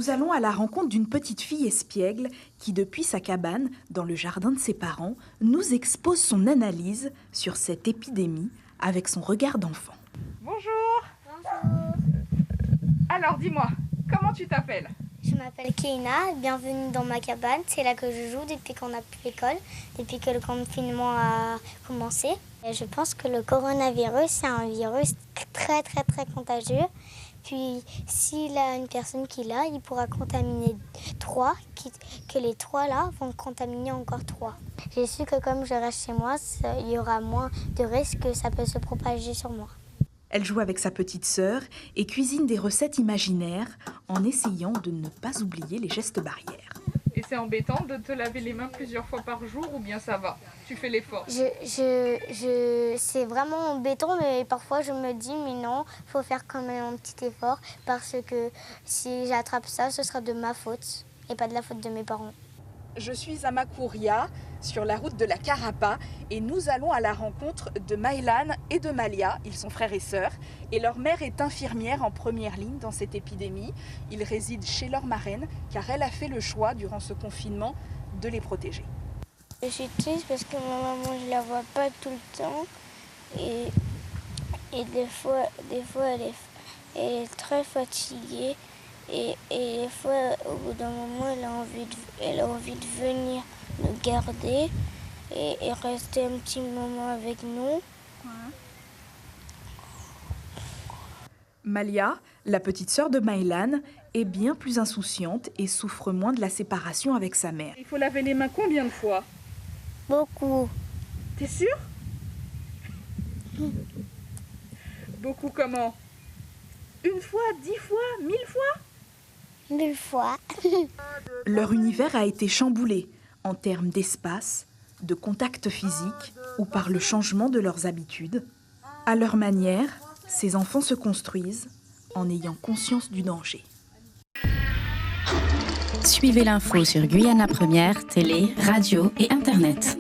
Nous allons à la rencontre d'une petite fille espiègle qui, depuis sa cabane, dans le jardin de ses parents, nous expose son analyse sur cette épidémie avec son regard d'enfant. Bonjour. Bonjour. Alors dis-moi, comment tu t'appelles ? Je m'appelle Keina, bienvenue dans ma cabane. C'est là que je joue depuis qu'on n'a plus l'école, depuis que le confinement a commencé. Et je pense que le coronavirus, c'est un virus très contagieux. Puis s'il a une personne qui l'a, il pourra contaminer 3, que les 3 là vont contaminer encore 3. J'ai su que comme je reste chez moi, il y aura moins de risques que ça peut se propager sur moi. Elle joue avec sa petite sœur et cuisine des recettes imaginaires en essayant de ne pas oublier les gestes barrières. Et c'est embêtant de te laver les mains plusieurs fois par jour ou bien ça va ? Tu fais l'effort ? C'est vraiment embêtant, mais parfois je me dis, mais non, il faut faire quand même un petit effort parce que si j'attrape ça, ce sera de ma faute et pas de la faute de mes parents. Je suis à Makouria, sur la route de la Karapa, et nous allons à la rencontre de Maïlan et de Malia. Ils sont frères et sœurs, et leur mère est infirmière en première ligne dans cette épidémie. Ils résident chez leur marraine, car elle a fait le choix, durant ce confinement, de les protéger. Je suis triste parce que ma maman, je la vois pas tout le temps, et des fois elle est très fatiguée. Et des fois, au bout d'un moment, elle a envie de venir nous garder et rester un petit moment avec nous. Malia, la petite sœur de Maïlan, est bien plus insouciante et souffre moins de la séparation avec sa mère. Il faut laver les mains combien de fois ? Beaucoup. T'es sûre ? Beaucoup comment ? 1 fois, 10 fois, 1000 fois ? 1000 fois. Leur univers a été chamboulé en termes d'espace, de contact physique ou par le changement de leurs habitudes. À leur manière, ces enfants se construisent en ayant conscience du danger. Suivez l'info sur Guyana Première, télé, radio et Internet.